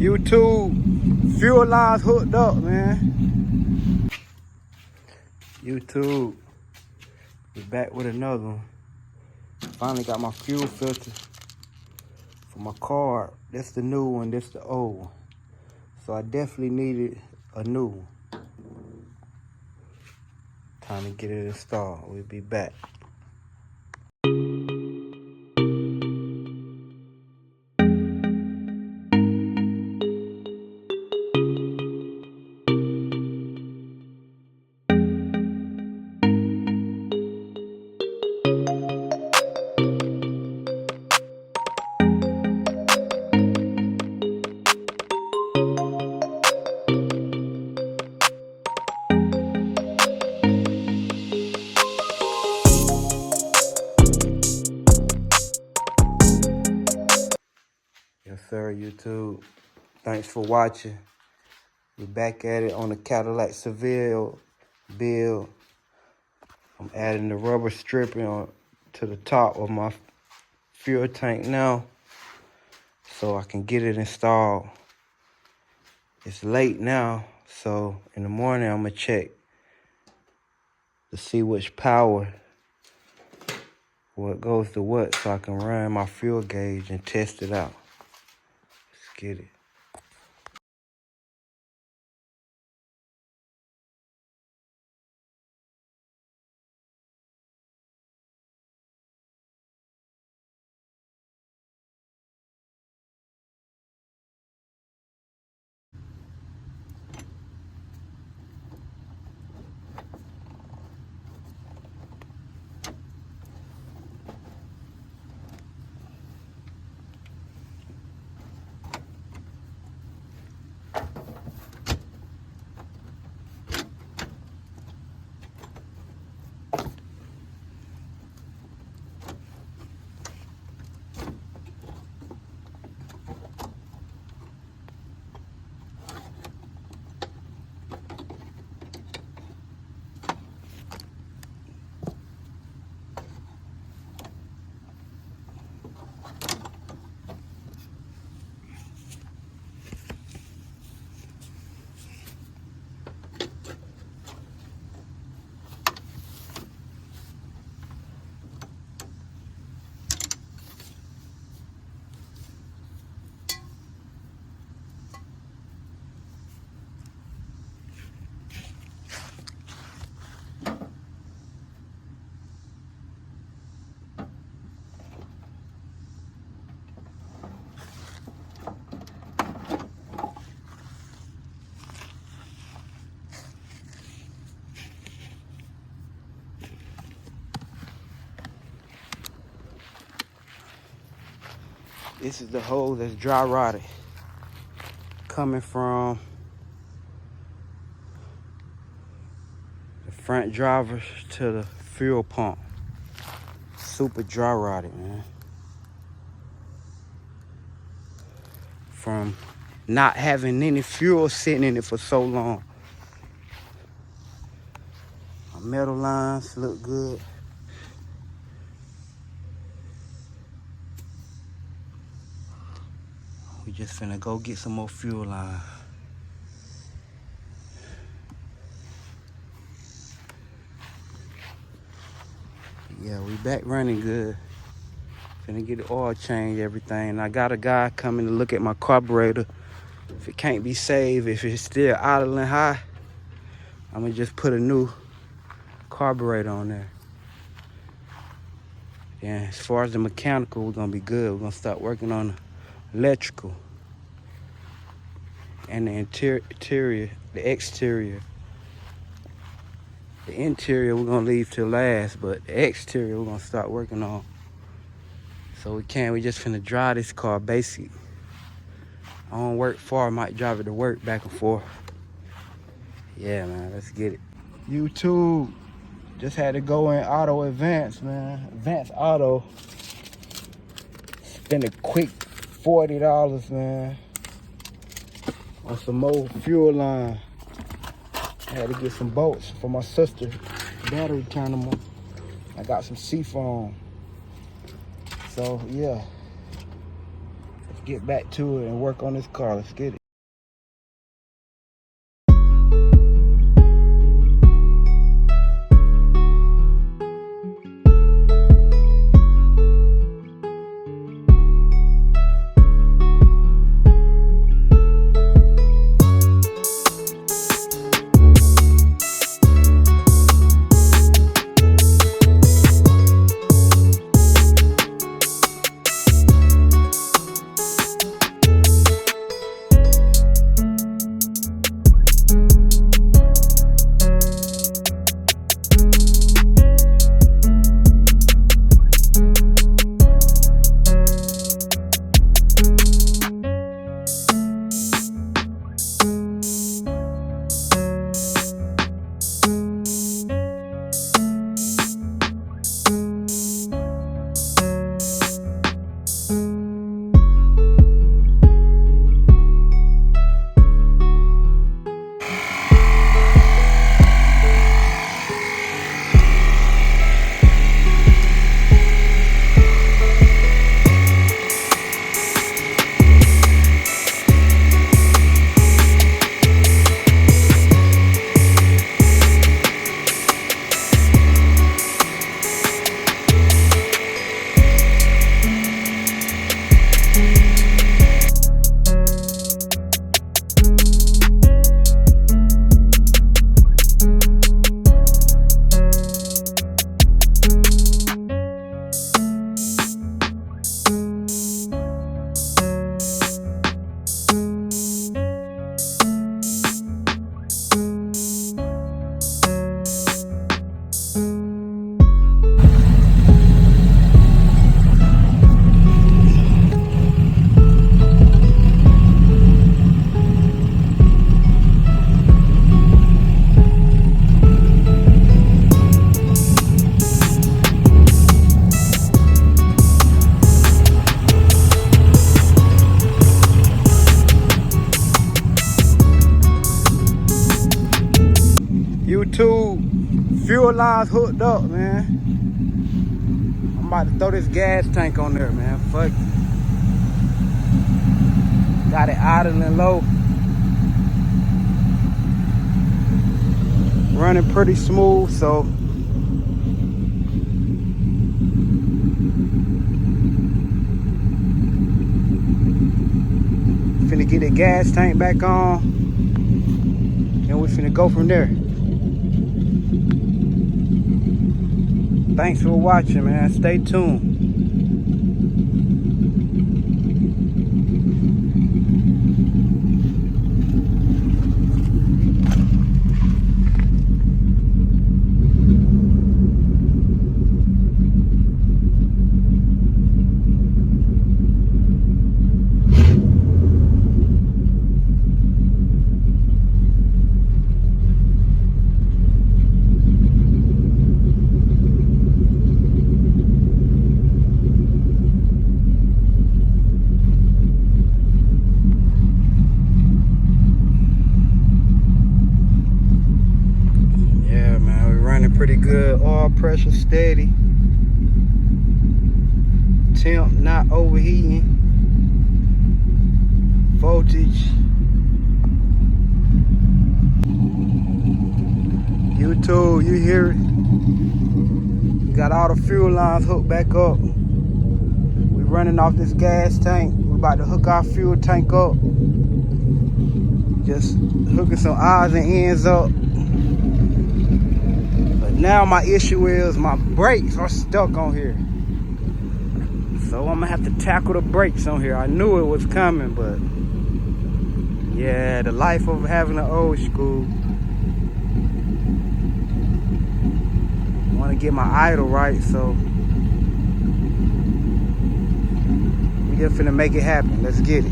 YouTube, fuel lines hooked up, man. YouTube, we're back with another one. Finally got my fuel filter for my car. That's the new one, that's the old one. So I definitely needed a new one. Time to get it installed. We'll be back. Yes, sir, YouTube. Thanks for watching. We're back at it on the Cadillac Seville build. I'm adding the rubber stripping to the top of my fuel tank now so I can get it installed. It's late now, so in the morning I'm gonna check to see which power, what goes to what, so I can run my fuel gauge and test it out. Let's get it. This is the hose that's dry rotted, coming from the front driver to the fuel pump. Super dry rotted, man. From not having any fuel sitting in it for so long. My metal lines look good. We just finna go get some more fuel line. Yeah, we back running good. Finna get the oil change, everything. I got a guy coming to look at my carburetor. If it can't be saved, if it's still idling high, I'm gonna just put a new carburetor on there. And as far as the mechanical, we're gonna be good. We're gonna start working on the electrical and the interior, the exterior. The interior we're gonna leave till last, but the exterior we're gonna start working on. So we just finna drive this car basic. I don't work far, I might drive it to work back and forth. Yeah, man, let's get it. YouTube, just had to go in Auto Advance, man. Advance Auto. Spend a quick $40, man, on some more fuel line. I had to get some bolts for my sister, battery terminal. I got some seafoam. So yeah, get back to it and work on this car. Let's get it. YouTube, fuel lines hooked up, man. I'm about to throw this gas tank on there, man. Fuck it. Got it idling low. Running pretty smooth, so finna get the gas tank back on, and we finna go from there. Thanks for watching, man. Stay tuned. Pretty good, oil pressure steady, temp not overheating, voltage. YouTube, you hear it? We got all the fuel lines hooked back up. We running off this gas tank. We're about to hook our fuel tank up. Just hooking some odds and ends up. Now my issue is my brakes are stuck on here. So I'm gonna have to tackle the brakes on here. I knew it was coming, but yeah, the life of having an old school. I wanna get my idle right, so we just finna make it happen. Let's get it.